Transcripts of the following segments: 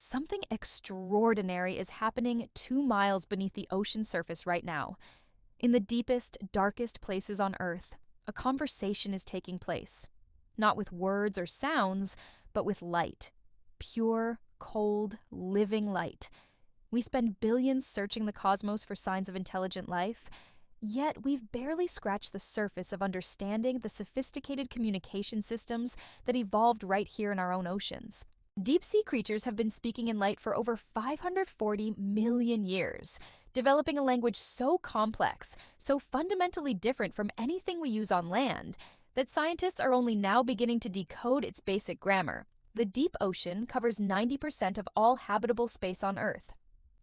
something extraordinary is happening 2 miles beneath the ocean surface right now. In the deepest, darkest places on Earth, a conversation is taking place. Not with words or sounds, but with light. Pure, cold, living light. We spend billions searching the cosmos for signs of intelligent life, yet we've barely scratched the surface of understanding the sophisticated communication systems that evolved right here in our own oceans. Deep-sea creatures have been speaking in light for over 540 million years, developing a language so complex, so fundamentally different from anything we use on land, that scientists are only now beginning to decode its basic grammar. The deep ocean covers 90% of all habitable space on Earth.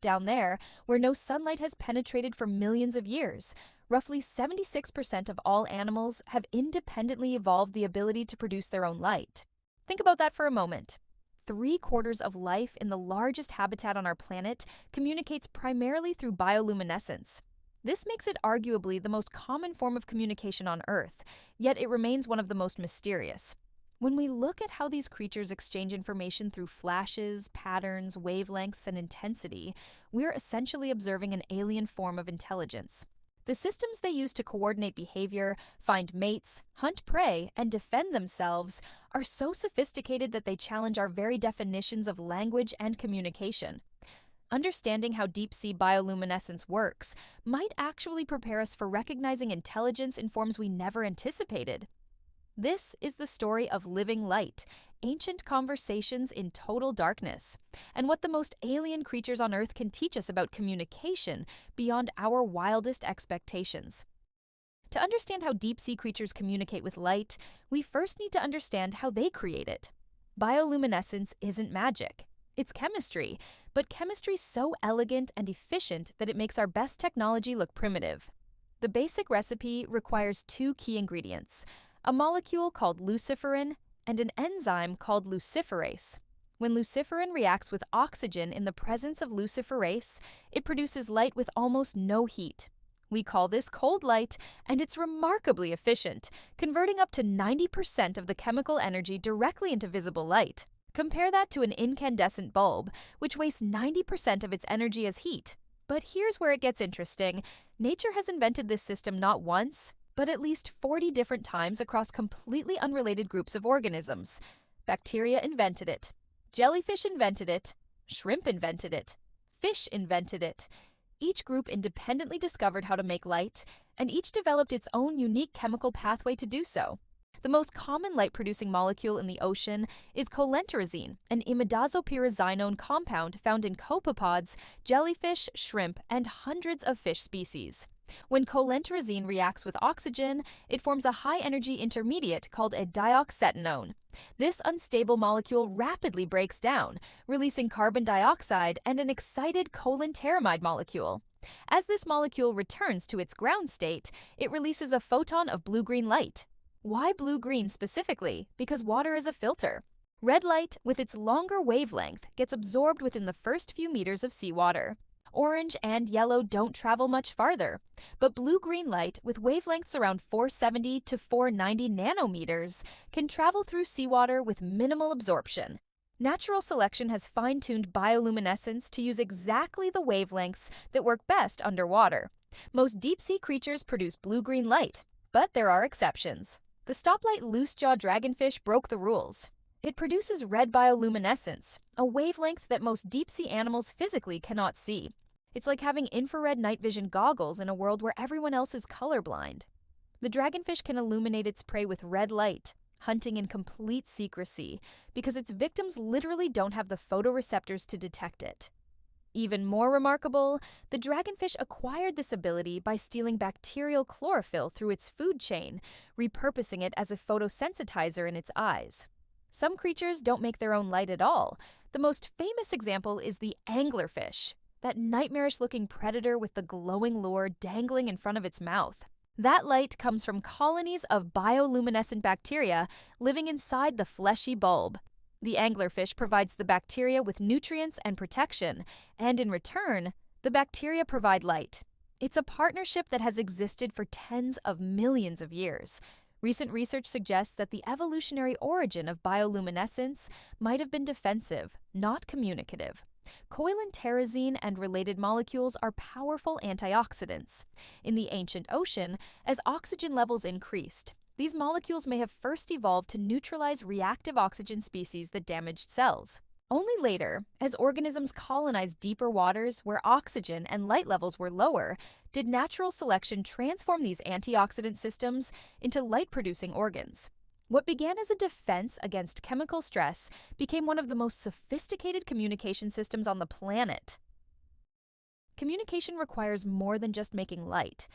Down there, where no sunlight has penetrated for millions of years, roughly 76% of all animals have independently evolved the ability to produce their own light. Think about that for a moment. 3/4 of life in the largest habitat on our planet communicates primarily through bioluminescence. This makes it arguably the most common form of communication on Earth, yet it remains one of the most mysterious. When we look at how these creatures exchange information through flashes, patterns, wavelengths, and intensity, we're essentially observing an alien form of intelligence. The systems they use to coordinate behavior, find mates, hunt prey, and defend themselves are so sophisticated that they challenge our very definitions of language and communication. Understanding how deep-sea bioluminescence works might actually prepare us for recognizing intelligence in forms we never anticipated. This is the story of living light, ancient conversations in total darkness, and what the most alien creatures on Earth can teach us about communication beyond our wildest expectations. To understand how deep-sea creatures communicate with light, we first need to understand how they create it. Bioluminescence isn't magic. It's chemistry, but chemistry so elegant and efficient that it makes our best technology look primitive. The basic recipe requires 2 key ingredients: a molecule called luciferin and an enzyme called luciferase. When luciferin reacts with oxygen in the presence of luciferase, it produces light with almost no heat. We call this cold light, and it's remarkably efficient, converting up to 90% of the chemical energy directly into visible light. Compare that to an incandescent bulb, which wastes 90% of its energy as heat. But here's where it gets interesting. Nature has invented this system not once, but at least 40 different times across completely unrelated groups of organisms. Bacteria invented it. Jellyfish invented it. Shrimp invented it. Fish invented it. Each group independently discovered how to make light, and each developed its own unique chemical pathway to do so. The most common light-producing molecule in the ocean is coelenterazine, an imidazopyrazine compound found in copepods, jellyfish, shrimp, and hundreds of fish species. When coelenterazine reacts with oxygen, it forms a high-energy intermediate called a dioxetanone. This unstable molecule rapidly breaks down, releasing carbon dioxide and an excited coelenteramide molecule. As this molecule returns to its ground state, it releases a photon of blue-green light. Why blue-green specifically? Because water is a filter. Red light, with its longer wavelength, gets absorbed within the first few meters of seawater. Orange and yellow don't travel much farther, but blue-green light, with wavelengths around 470 to 490 nanometers, can travel through seawater with minimal absorption. Natural selection has fine-tuned bioluminescence to use exactly the wavelengths that work best underwater. Most deep-sea creatures produce blue-green light, but there are exceptions. The stoplight loosejaw dragonfish broke the rules. It produces red bioluminescence, a wavelength that most deep-sea animals physically cannot see. It's like having infrared night vision goggles in a world where everyone else is colorblind. The dragonfish can illuminate its prey with red light, hunting in complete secrecy, because its victims literally don't have the photoreceptors to detect it. Even more remarkable, the dragonfish acquired this ability by stealing bacterial chlorophyll through its food chain, repurposing it as a photosensitizer in its eyes. Some creatures don't make their own light at all. The most famous example is the anglerfish, that nightmarish-looking predator with the glowing lure dangling in front of its mouth. That light comes from colonies of bioluminescent bacteria living inside the fleshy bulb. The anglerfish provides the bacteria with nutrients and protection, and in return, the bacteria provide light. It's a partnership that has existed for tens of millions of years. Recent research suggests that the evolutionary origin of bioluminescence might have been defensive, not communicative. Coelenterazine and related molecules are powerful antioxidants. In the ancient ocean, as oxygen levels increased, these molecules may have first evolved to neutralize reactive oxygen species that damaged cells. Only later, as organisms colonized deeper waters where oxygen and light levels were lower, did natural selection transform these antioxidant systems into light-producing organs. What began as a defense against chemical stress became one of the most sophisticated communication systems on the planet. Communication requires more than just making light.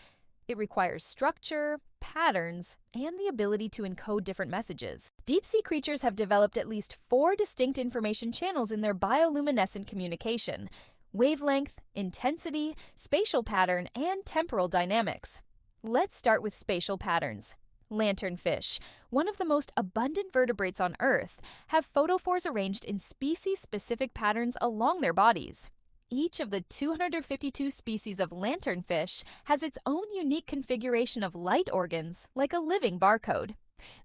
It requires structure, patterns, and the ability to encode different messages. Deep-sea creatures have developed at least 4 distinct information channels in their bioluminescent communication: wavelength, intensity, spatial pattern, and temporal dynamics. Let's start with spatial patterns. Lanternfish, one of the most abundant vertebrates on Earth, have photophores arranged in species-specific patterns along their bodies. Each of the 252 species of lanternfish has its own unique configuration of light organs, like a living barcode.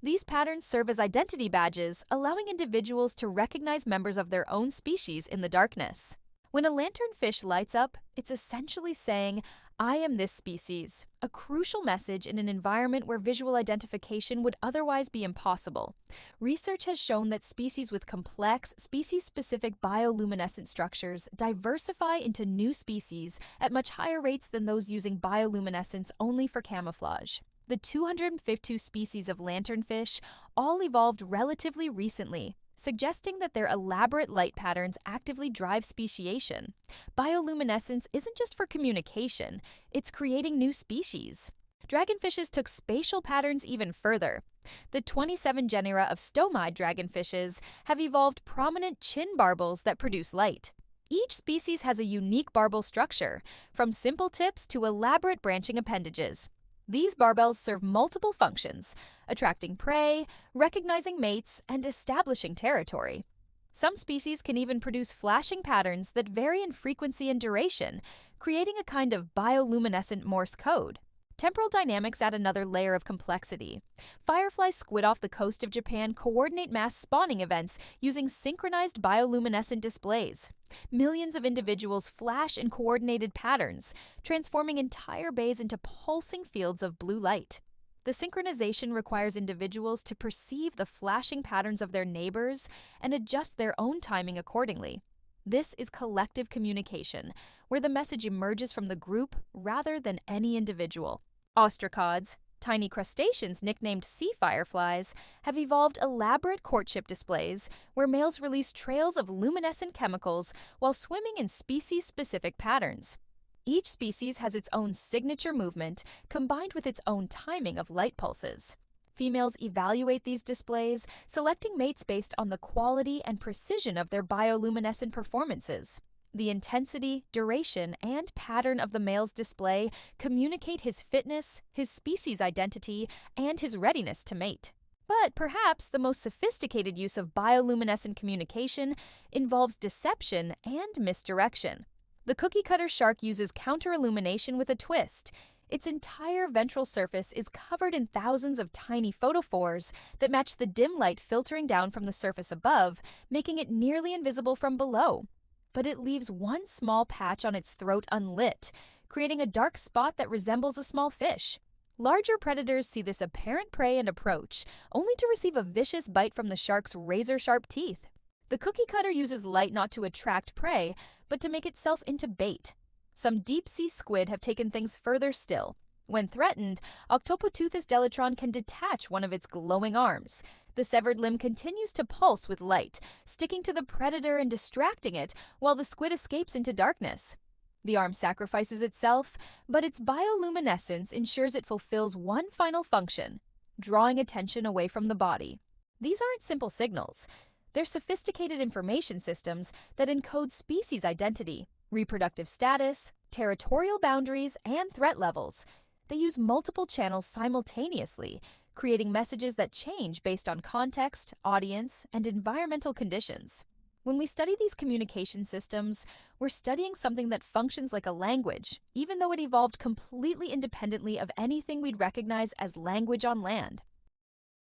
These patterns serve as identity badges, allowing individuals to recognize members of their own species in the darkness. When a lanternfish lights up, it's essentially saying, "I am this species," a crucial message in an environment where visual identification would otherwise be impossible. Research has shown that species with complex, species-specific bioluminescent structures diversify into new species at much higher rates than those using bioluminescence only for camouflage. The 252 species of lanternfish all evolved relatively recently, suggesting that their elaborate light patterns actively drive speciation. Bioluminescence isn't just for communication, it's creating new species. Dragonfishes took spatial patterns even further. The 27 genera of stomide dragonfishes have evolved prominent chin barbels that produce light. Each species has a unique barbel structure, from simple tips to elaborate branching appendages. These barbels serve multiple functions: attracting prey, recognizing mates, and establishing territory. Some species can even produce flashing patterns that vary in frequency and duration, creating a kind of bioluminescent Morse code. Temporal dynamics add another layer of complexity. Firefly squid off the coast of Japan coordinate mass spawning events using synchronized bioluminescent displays. Millions of individuals flash in coordinated patterns, transforming entire bays into pulsing fields of blue light. The synchronization requires individuals to perceive the flashing patterns of their neighbors and adjust their own timing accordingly. This is collective communication, where the message emerges from the group rather than any individual. Ostracods, tiny crustaceans nicknamed sea fireflies, have evolved elaborate courtship displays where males release trails of luminescent chemicals while swimming in species-specific patterns. Each species has its own signature movement combined with its own timing of light pulses. Females evaluate these displays, selecting mates based on the quality and precision of their bioluminescent performances. The intensity, duration, and pattern of the male's display communicate his fitness, his species identity, and his readiness to mate. But perhaps the most sophisticated use of bioluminescent communication involves deception and misdirection. The cookie-cutter shark uses counter-illumination with a twist. Its entire ventral surface is covered in thousands of tiny photophores that match the dim light filtering down from the surface above, making it nearly invisible from below. But it leaves one small patch on its throat unlit, creating a dark spot that resembles a small fish. Larger predators see this apparent prey and approach, only to receive a vicious bite from the shark's razor-sharp teeth. The cookie cutter uses light not to attract prey, but to make itself into bait. Some deep-sea squid have taken things further still. When threatened, Octopoteuthis delatron can detach one of its glowing arms. The severed limb continues to pulse with light, sticking to the predator and distracting it while the squid escapes into darkness. The arm sacrifices itself, but its bioluminescence ensures it fulfills one final function: drawing attention away from the body. These aren't simple signals. They're sophisticated information systems that encode species identity, reproductive status, territorial boundaries, and threat levels. They use multiple channels simultaneously, creating messages that change based on context, audience, and environmental conditions. When we study these communication systems, we're studying something that functions like a language, even though it evolved completely independently of anything we'd recognize as language on land.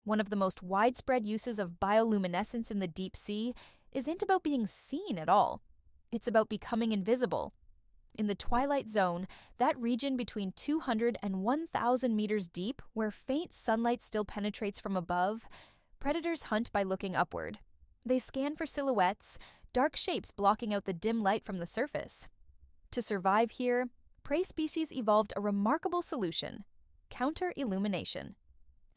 One of the most widespread uses of bioluminescence in the deep sea isn't about being seen at all. It's about becoming invisible. In the twilight zone, that region between 200 and 1,000 meters deep, where faint sunlight still penetrates from above, predators hunt by looking upward. They scan for silhouettes, dark shapes blocking out the dim light from the surface. To survive here, prey species evolved a remarkable solution: counter-illumination.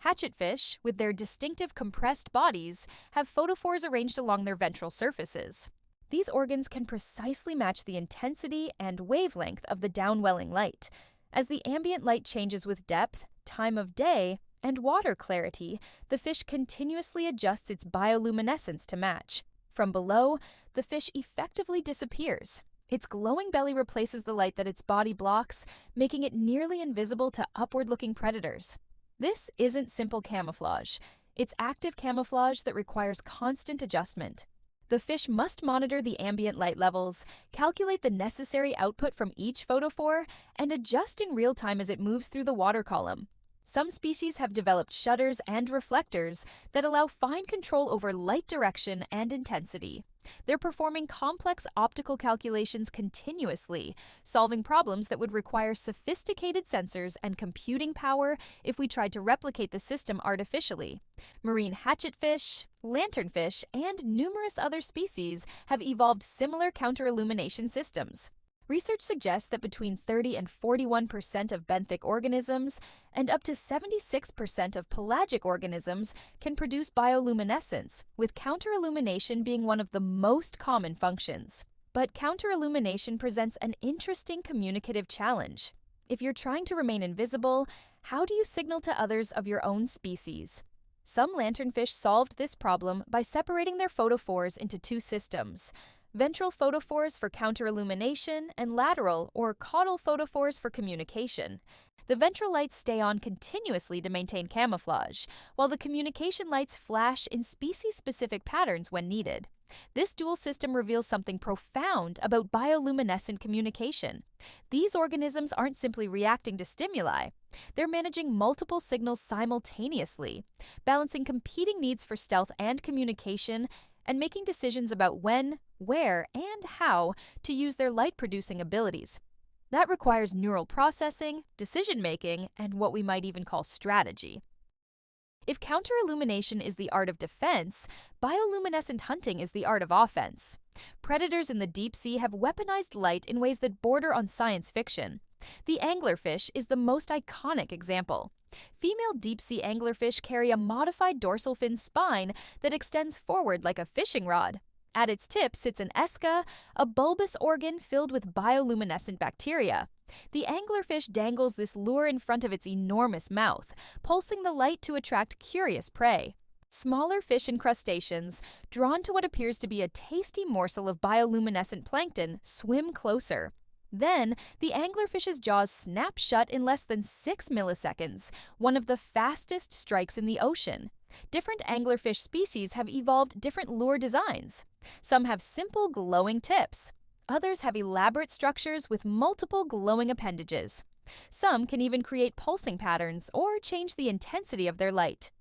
Hatchetfish, with their distinctive compressed bodies, have photophores arranged along their ventral surfaces. These organs can precisely match the intensity and wavelength of the downwelling light. As the ambient light changes with depth, time of day, and water clarity, the fish continuously adjusts its bioluminescence to match. From below, the fish effectively disappears. Its glowing belly replaces the light that its body blocks, making it nearly invisible to upward-looking predators. This isn't simple camouflage. It's active camouflage that requires constant adjustment. The fish must monitor the ambient light levels, calculate the necessary output from each photophore, and adjust in real time as it moves through the water column. Some species have developed shutters and reflectors that allow fine control over light direction and intensity. They're performing complex optical calculations continuously, solving problems that would require sophisticated sensors and computing power if we tried to replicate the system artificially. Marine hatchetfish, lanternfish, and numerous other species have evolved similar counter-illumination systems. Research suggests that between 30 and 41% of benthic organisms and up to 76% of pelagic organisms can produce bioluminescence, with counter-illumination being one of the most common functions. But counter-illumination presents an interesting communicative challenge. If you're trying to remain invisible, how do you signal to others of your own species? Some lanternfish solved this problem by separating their photophores into two systems: ventral photophores for counter-illumination and lateral or caudal photophores for communication. The ventral lights stay on continuously to maintain camouflage, while the communication lights flash in species-specific patterns when needed. This dual system reveals something profound about bioluminescent communication. These organisms aren't simply reacting to stimuli. They're managing multiple signals simultaneously, balancing competing needs for stealth and communication, and making decisions about when, where, and how to use their light-producing abilities. That requires neural processing, decision-making, and what we might even call strategy. If counter-illumination is the art of defense, bioluminescent hunting is the art of offense. Predators in the deep sea have weaponized light in ways that border on science fiction. The anglerfish is the most iconic example. Female deep-sea anglerfish carry a modified dorsal fin spine that extends forward like a fishing rod. At its tip sits an esca, a bulbous organ filled with bioluminescent bacteria. The anglerfish dangles this lure in front of its enormous mouth, pulsing the light to attract curious prey. Smaller fish and crustaceans, drawn to what appears to be a tasty morsel of bioluminescent plankton, swim closer. Then, the anglerfish's jaws snap shut in less than 6 milliseconds, one of the fastest strikes in the ocean. Different anglerfish species have evolved different lure designs. Some have simple glowing tips. Others have elaborate structures with multiple glowing appendages. Some can even create pulsing patterns or change the intensity of their light.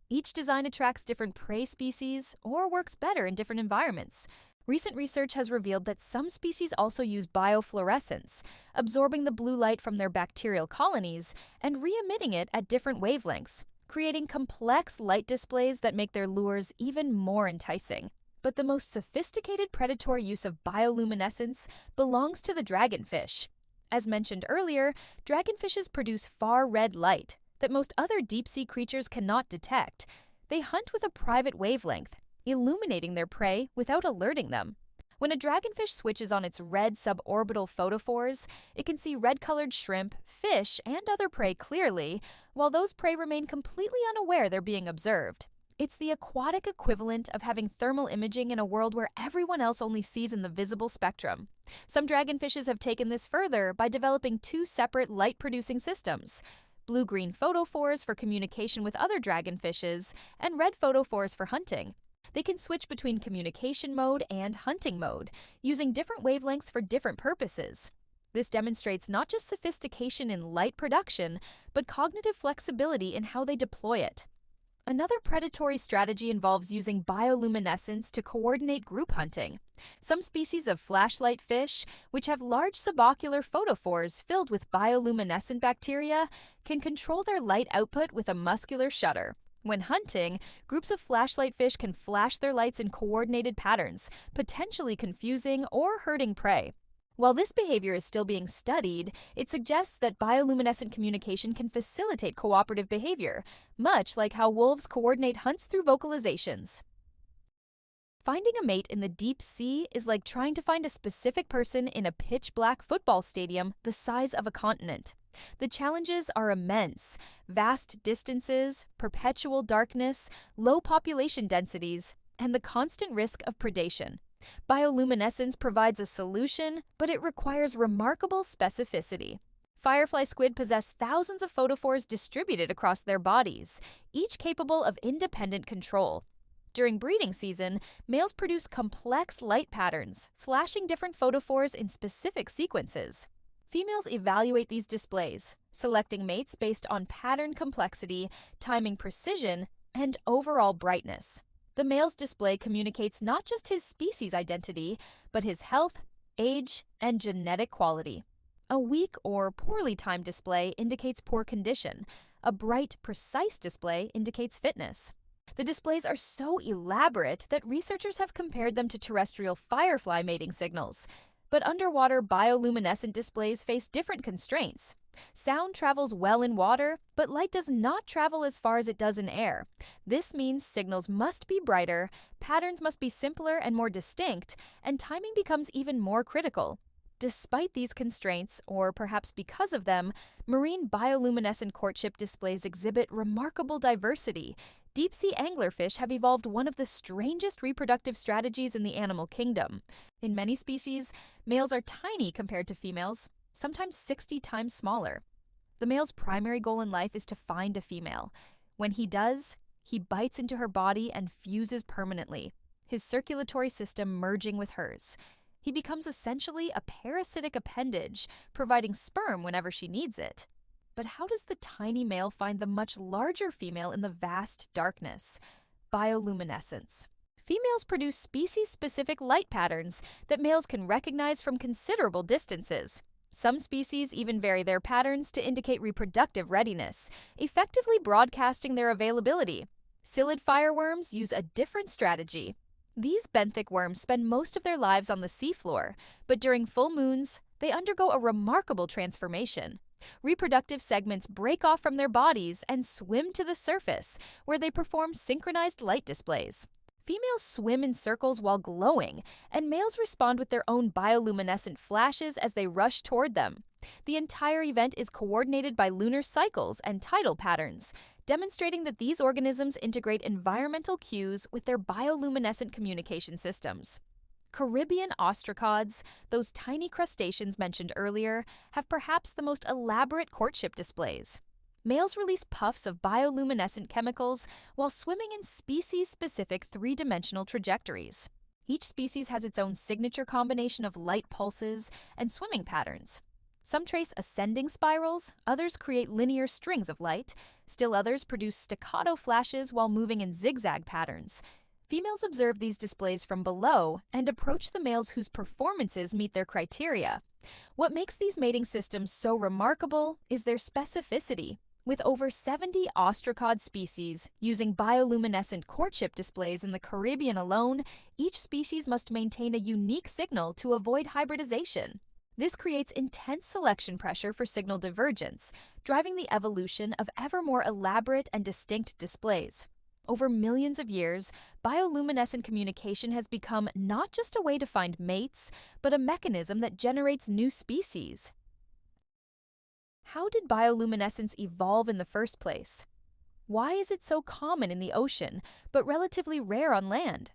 Each design attracts different prey species or works better in different environments. Recent research has revealed that some species also use biofluorescence, absorbing the blue light from their bacterial colonies and re-emitting it at different wavelengths, creating complex light displays that make their lures even more enticing. But the most sophisticated predatory use of bioluminescence belongs to the dragonfish. As mentioned earlier, dragonfishes produce far red light that most other deep-sea creatures cannot detect. They hunt with a private wavelength, illuminating their prey without alerting them. When a dragonfish switches on its red suborbital photophores, it can see red-colored shrimp, fish, and other prey clearly, while those prey remain completely unaware they're being observed. It's the aquatic equivalent of having thermal imaging in a world where everyone else only sees in the visible spectrum. Some dragonfishes have taken this further by developing two separate light-producing systems: blue-green photophores for communication with other dragonfishes, and red photophores for hunting. They can switch between communication mode and hunting mode, using different wavelengths for different purposes. This demonstrates not just sophistication in light production, but cognitive flexibility in how they deploy it. Another predatory strategy involves using bioluminescence to coordinate group hunting. Some species of flashlight fish, which have large subocular photophores filled with bioluminescent bacteria, can control their light output with a muscular shutter. When hunting, groups of flashlight fish can flash their lights in coordinated patterns, potentially confusing or hurting prey. While this behavior is still being studied, it suggests that bioluminescent communication can facilitate cooperative behavior, much like how wolves coordinate hunts through vocalizations. Finding a mate in the deep sea is like trying to find a specific person in a pitch-black football stadium the size of a continent. The challenges are immense: vast distances, perpetual darkness, low population densities, and the constant risk of predation. Bioluminescence provides a solution, but it requires remarkable specificity. Firefly squid possess thousands of photophores distributed across their bodies, each capable of independent control. During breeding season, males produce complex light patterns, flashing different photophores in specific sequences. Females evaluate these displays, selecting mates based on pattern complexity, timing precision, and overall brightness. The male's display communicates not just his species identity, but his health, age, and genetic quality. A weak or poorly timed display indicates poor condition. A bright, precise display indicates fitness. The displays are so elaborate that researchers have compared them to terrestrial firefly mating signals. But underwater bioluminescent displays face different constraints. Sound travels well in water, but light does not travel as far as it does in air. This means signals must be brighter, patterns must be simpler and more distinct, and timing becomes even more critical. Despite these constraints, or perhaps because of them, marine bioluminescent courtship displays exhibit remarkable diversity. Deep-sea anglerfish have evolved one of the strangest reproductive strategies in the animal kingdom. In many species, males are tiny compared to females, sometimes 60 times smaller. The male's primary goal in life is to find a female. When he does, he bites into her body and fuses permanently, his circulatory system merging with hers. He becomes essentially a parasitic appendage, providing sperm whenever she needs it. But how does the tiny male find the much larger female in the vast darkness? Bioluminescence. Females produce species-specific light patterns that males can recognize from considerable distances. Some species even vary their patterns to indicate reproductive readiness, effectively broadcasting their availability. Psyllid fireworms use a different strategy. These benthic worms spend most of their lives on the seafloor, but during full moons, they undergo a remarkable transformation. Reproductive segments break off from their bodies and swim to the surface, where they perform synchronized light displays. Females swim in circles while glowing, and males respond with their own bioluminescent flashes as they rush toward them. The entire event is coordinated by lunar cycles and tidal patterns, demonstrating that these organisms integrate environmental cues with their bioluminescent communication systems. Caribbean ostracods, those tiny crustaceans mentioned earlier, have perhaps the most elaborate courtship displays. Males release puffs of bioluminescent chemicals while swimming in species-specific three-dimensional trajectories. Each species has its own signature combination of light pulses and swimming patterns. Some trace ascending spirals, others create linear strings of light, still others produce staccato flashes while moving in zigzag patterns. Females observe these displays from below and approach the males whose performances meet their criteria. What makes these mating systems so remarkable is their specificity. With over 70 ostracod species using bioluminescent courtship displays in the Caribbean alone, each species must maintain a unique signal to avoid hybridization. This creates intense selection pressure for signal divergence, driving the evolution of ever more elaborate and distinct displays. Over millions of years, bioluminescent communication has become not just a way to find mates, but a mechanism that generates new species. How did bioluminescence evolve in the first place? Why is it so common in the ocean, but relatively rare on land?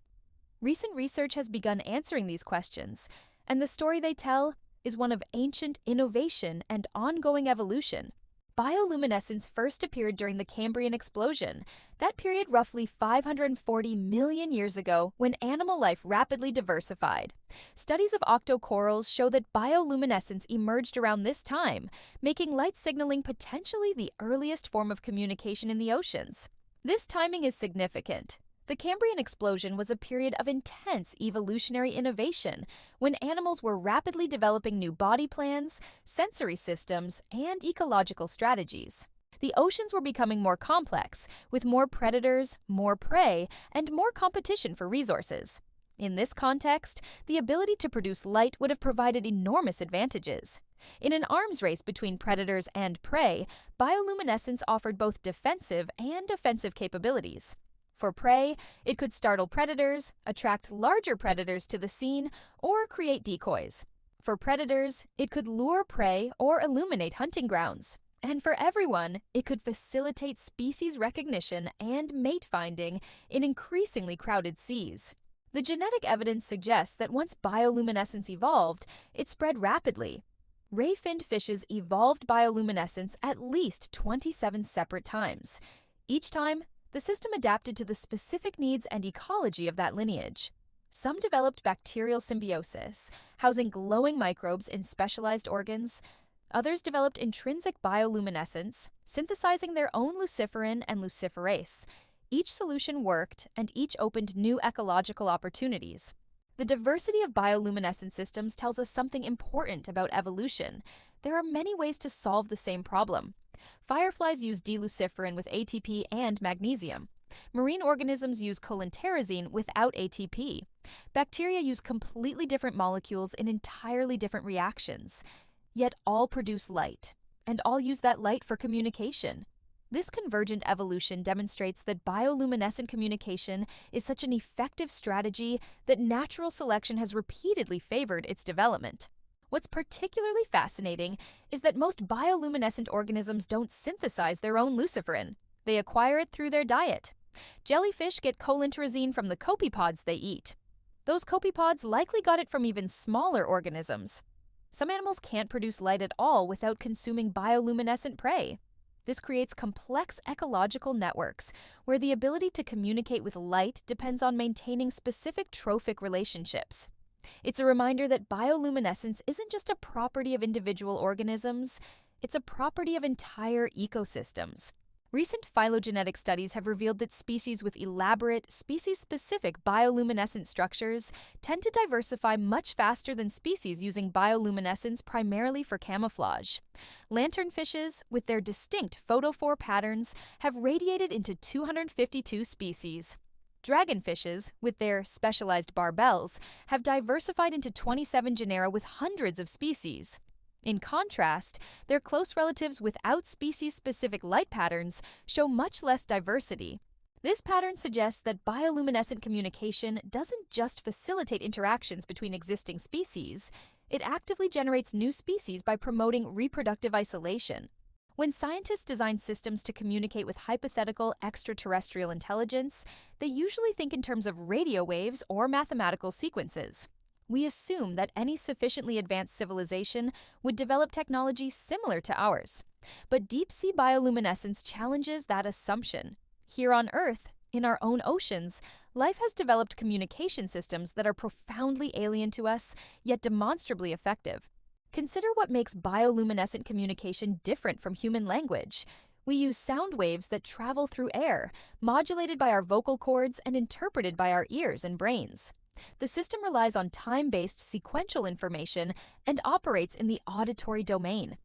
Recent research has begun answering these questions, and the story they tell is one of ancient innovation and ongoing evolution. Bioluminescence first appeared during the Cambrian explosion, that period roughly 540 million years ago when animal life rapidly diversified. Studies of octocorals show that bioluminescence emerged around this time, making light signaling potentially the earliest form of communication in the oceans. This timing is significant. The Cambrian explosion was a period of intense evolutionary innovation when animals were rapidly developing new body plans, sensory systems, and ecological strategies. The oceans were becoming more complex, with more predators, more prey, and more competition for resources. In this context, the ability to produce light would have provided enormous advantages. In an arms race between predators and prey, bioluminescence offered both defensive and offensive capabilities. For prey, it could startle predators, attract larger predators to the scene, or create decoys. For predators, it could lure prey or illuminate hunting grounds. And for everyone, it could facilitate species recognition and mate finding in increasingly crowded seas. The genetic evidence suggests that once bioluminescence evolved, it spread rapidly. Ray-finned fishes evolved bioluminescence at least 27 separate times. Each time, the system adapted to the specific needs and ecology of that lineage. Some developed bacterial symbiosis, housing glowing microbes in specialized organs. Others developed intrinsic bioluminescence, synthesizing their own luciferin and luciferase. Each solution worked, and each opened new ecological opportunities. The diversity of bioluminescent systems tells us something important about evolution. There are many ways to solve the same problem. Fireflies use D-luciferin with ATP and magnesium. Marine organisms use coelenterazine without ATP. Bacteria use completely different molecules in entirely different reactions. Yet all produce light, and all use that light for communication. This convergent evolution demonstrates that bioluminescent communication is such an effective strategy that natural selection has repeatedly favored its development. What's particularly fascinating is that most bioluminescent organisms don't synthesize their own luciferin. They acquire it through their diet. Jellyfish get coelenterazine from the copepods they eat. Those copepods likely got it from even smaller organisms. Some animals can't produce light at all without consuming bioluminescent prey. This creates complex ecological networks where the ability to communicate with light depends on maintaining specific trophic relationships. It's a reminder that bioluminescence isn't just a property of individual organisms, it's a property of entire ecosystems. Recent phylogenetic studies have revealed that species with elaborate, species-specific bioluminescent structures tend to diversify much faster than species using bioluminescence primarily for camouflage. Lanternfishes, with their distinct photophore patterns, have radiated into 252 species. Dragonfishes, with their specialized barbels, have diversified into 27 genera with hundreds of species. In contrast, their close relatives without species-specific light patterns show much less diversity. This pattern suggests that bioluminescent communication doesn't just facilitate interactions between existing species, it actively generates new species by promoting reproductive isolation. When scientists design systems to communicate with hypothetical extraterrestrial intelligence, they usually think in terms of radio waves or mathematical sequences. We assume that any sufficiently advanced civilization would develop technology similar to ours. But deep-sea bioluminescence challenges that assumption. Here on Earth, in our own oceans, life has developed communication systems that are profoundly alien to us, yet demonstrably effective. Consider what makes bioluminescent communication different from human language. We use sound waves that travel through air, modulated by our vocal cords and interpreted by our ears and brains. The system relies on time-based sequential information and operates in the auditory domain.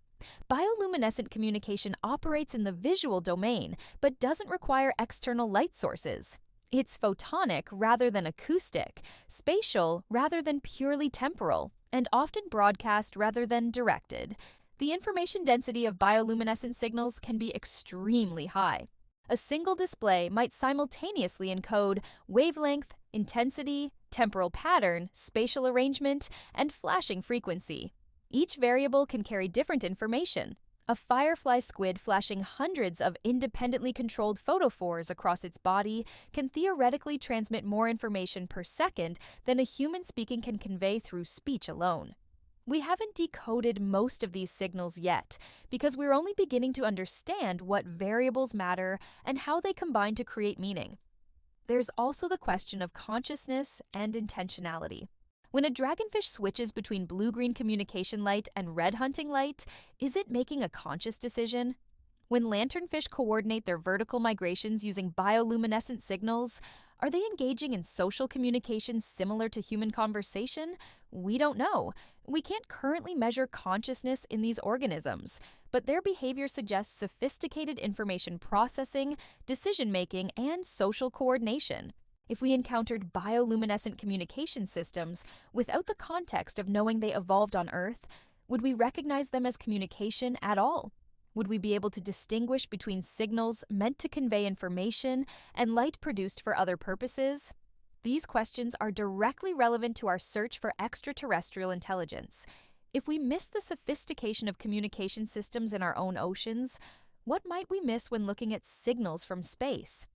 Bioluminescent communication operates in the visual domain, but doesn't require external light sources. It's photonic rather than acoustic, spatial rather than purely temporal, and often broadcast rather than directed. The information density of bioluminescent signals can be extremely high. A single display might simultaneously encode wavelength, intensity, temporal pattern, spatial arrangement, and flashing frequency. Each variable can carry different information. A firefly squid flashing hundreds of independently controlled photophores across its body can theoretically transmit more information per second than a human speaking can convey through speech alone. We haven't decoded most of these signals yet, because we're only beginning to understand what variables matter and how they combine to create meaning. There's also the question of consciousness and intentionality. When a dragonfish switches between blue-green communication light and red hunting light, is it making a conscious decision? When lanternfish coordinate their vertical migrations using bioluminescent signals, are they engaging in social communication similar to human conversation? We don't know. We can't currently measure consciousness in these organisms, but their behavior suggests sophisticated information processing, decision-making, and social coordination. If we encountered bioluminescent communication systems without the context of knowing they evolved on Earth, would we recognize them as communication at all? Would we be able to distinguish between signals meant to convey information and light produced for other purposes? These questions are directly relevant to our search for extraterrestrial intelligence. If we miss the sophistication of communication systems in our own oceans, what might we miss when looking at signals from space?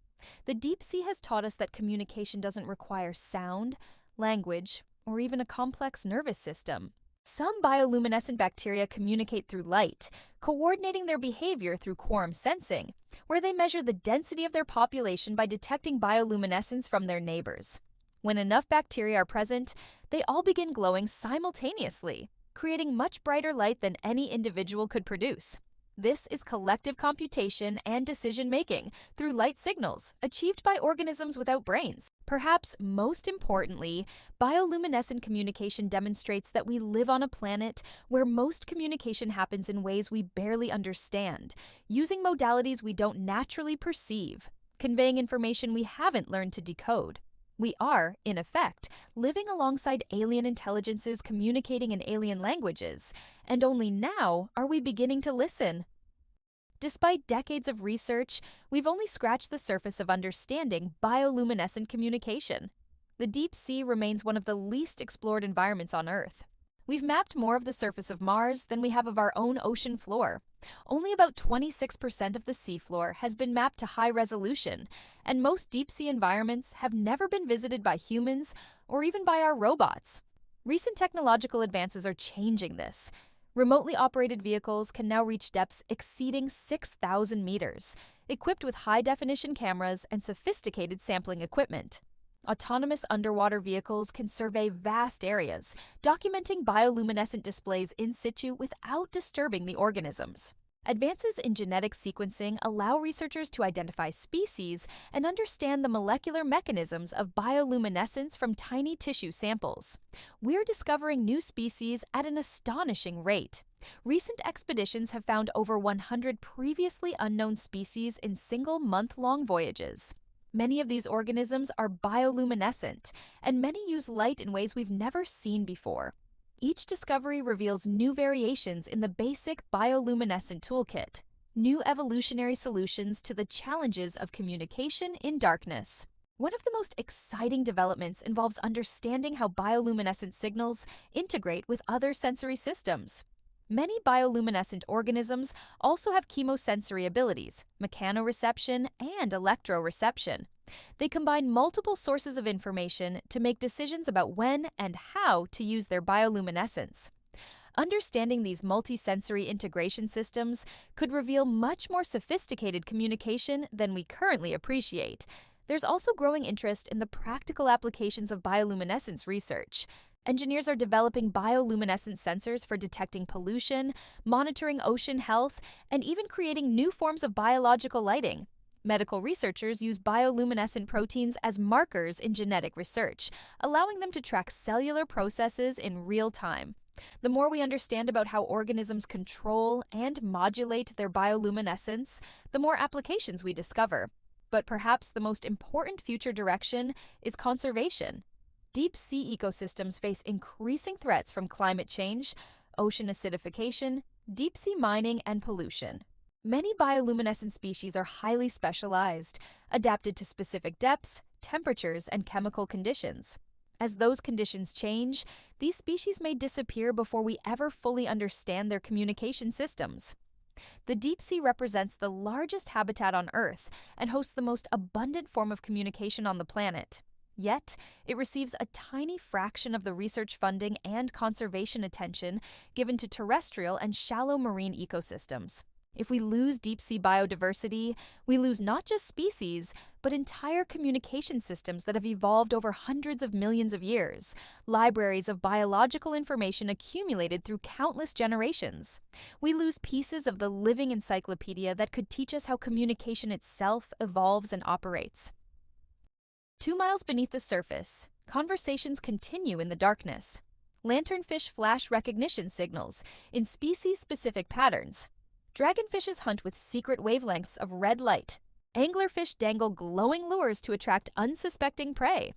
The deep sea has taught us that communication doesn't require sound, language, or even a complex nervous system. Some bioluminescent bacteria communicate through light, coordinating their behavior through quorum sensing, where they measure the density of their population by detecting bioluminescence from their neighbors. When enough bacteria are present, they all begin glowing simultaneously, creating much brighter light than any individual could produce. This is collective computation and decision-making through light signals, achieved by organisms without brains. Perhaps most importantly, bioluminescent communication demonstrates that we live on a planet where most communication happens in ways we barely understand, using modalities we don't naturally perceive, conveying information we haven't learned to decode. We are, in effect, living alongside alien intelligences communicating in alien languages, and only now are we beginning to listen. Despite decades of research, we've only scratched the surface of understanding bioluminescent communication. The deep sea remains one of the least explored environments on Earth. We've mapped more of the surface of Mars than we have of our own ocean floor. Only about 26% of the seafloor has been mapped to high resolution, and most deep-sea environments have never been visited by humans or even by our robots. Recent technological advances are changing this. Remotely operated vehicles can now reach depths exceeding 6,000 meters, equipped with high-definition cameras and sophisticated sampling equipment. Autonomous underwater vehicles can survey vast areas, documenting bioluminescent displays in situ without disturbing the organisms. Advances in genetic sequencing allow researchers to identify species and understand the molecular mechanisms of bioluminescence from tiny tissue samples. We're discovering new species at an astonishing rate. Recent expeditions have found over 100 previously unknown species in single month-long voyages. Many of these organisms are bioluminescent, and many use light in ways we've never seen before. Each discovery reveals new variations in the basic bioluminescent toolkit, new evolutionary solutions to the challenges of communication in darkness. One of the most exciting developments involves understanding how bioluminescent signals integrate with other sensory systems. Many bioluminescent organisms also have chemosensory abilities, mechanoreception, and electroreception. They combine multiple sources of information to make decisions about when and how to use their bioluminescence. Understanding these multisensory integration systems could reveal much more sophisticated communication than we currently appreciate. There's also growing interest in the practical applications of bioluminescence research. Engineers are developing bioluminescent sensors for detecting pollution, monitoring ocean health, and even creating new forms of biological lighting. Medical researchers use bioluminescent proteins as markers in genetic research, allowing them to track cellular processes in real time. The more we understand about how organisms control and modulate their bioluminescence, the more applications we discover. But perhaps the most important future direction is conservation. Deep-sea ecosystems face increasing threats from climate change, ocean acidification, deep-sea mining, and pollution. Many bioluminescent species are highly specialized, adapted to specific depths, temperatures, and chemical conditions. As those conditions change, these species may disappear before we ever fully understand their communication systems. The deep sea represents the largest habitat on Earth and hosts the most abundant form of communication on the planet. Yet, it receives a tiny fraction of the research funding and conservation attention given to terrestrial and shallow marine ecosystems. If we lose deep-sea biodiversity, we lose not just species, but entire communication systems that have evolved over hundreds of millions of years, libraries of biological information accumulated through countless generations. We lose pieces of the living encyclopedia that could teach us how communication itself evolves and operates. 2 miles beneath the surface, conversations continue in the darkness. Lanternfish flash recognition signals in species-specific patterns. Dragonfishes hunt with secret wavelengths of red light. Anglerfish dangle glowing lures to attract unsuspecting prey.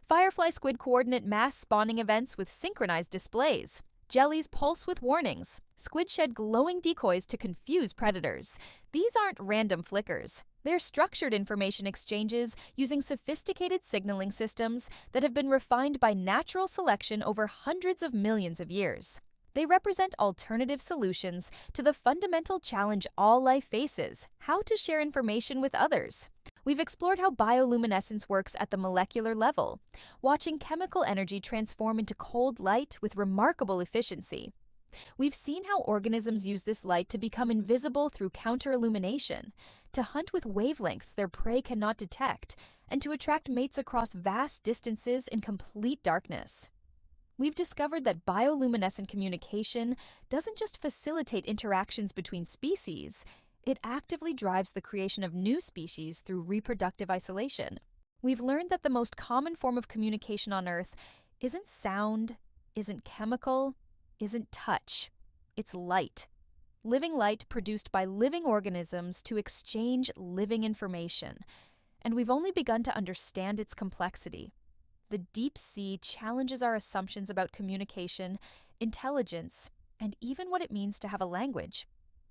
Firefly squid coordinate mass spawning events with synchronized displays. Jellies pulse with warnings. Squid shed glowing decoys to confuse predators. These aren't random flickers. They're structured information exchanges using sophisticated signaling systems that have been refined by natural selection over hundreds of millions of years. They represent alternative solutions to the fundamental challenge all life faces: how to share information with others. We've explored how bioluminescence works at the molecular level, watching chemical energy transform into cold light with remarkable efficiency. We've seen how organisms use this light to become invisible through counterillumination, to hunt with wavelengths their prey cannot detect, and to attract mates across vast distances in complete darkness. We've discovered that bioluminescent communication doesn't just facilitate interactions between species, it actively drives the creation of new species through reproductive isolation. We've learned that the most common form of communication on Earth isn't sound, isn't chemical, isn't touch. It's light. Living light produced by living organisms to exchange living information. And we've only begun to understand its complexity. The deep sea challenges our assumptions about communication, intelligence, and even what it means to have a language.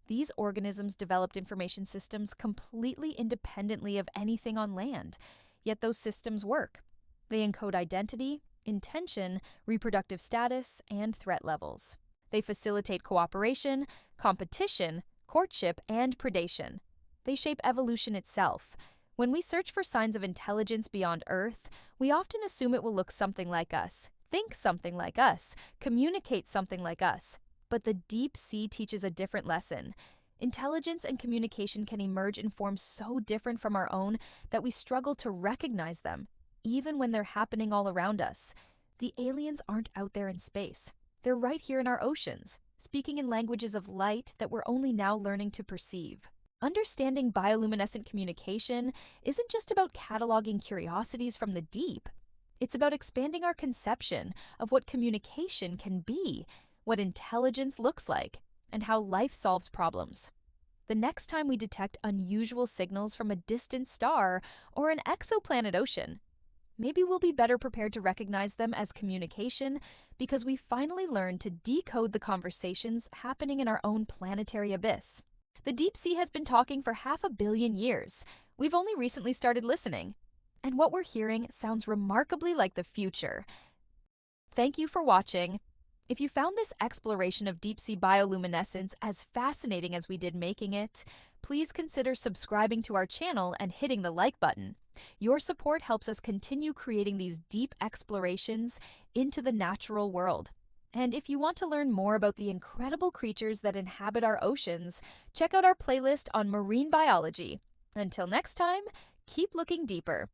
These organisms developed information systems completely independently of anything on land, yet those systems work. They encode identity, intention, reproductive status, and threat levels. They facilitate cooperation, competition, courtship, and predation. They shape evolution itself. When we search for signs of intelligence beyond Earth, we often assume it will look something like us, think something like us, communicate something like us. But the deep sea teaches a different lesson. Intelligence and communication can emerge in forms so different from our own that we struggle to recognize them, even when they're happening all around us. The aliens aren't out there in space. They're right here in our oceans, speaking in languages of light that we're only now learning to perceive. Understanding bioluminescent communication isn't just about cataloging curiosities from the deep. It's about expanding our conception of what communication can be, what intelligence looks like, and how life solves problems. The next time we detect unusual signals from a distant star or an exoplanet ocean, maybe we'll be better prepared to recognize them as communication because we finally learned to decode the conversations happening in our own planetary abyss. The deep sea has been talking for 500 million years. We've only recently started listening. And what we're hearing sounds remarkably like the future. Thank you for watching. If you found this exploration of deep-sea bioluminescence as fascinating as we did making it, please consider subscribing to our channel and hitting the like button. Your support helps us continue creating these deep explorations into the natural world. And if you want to learn more about the incredible creatures that inhabit our oceans, check out our playlist on marine biology. Until next time, keep looking deeper.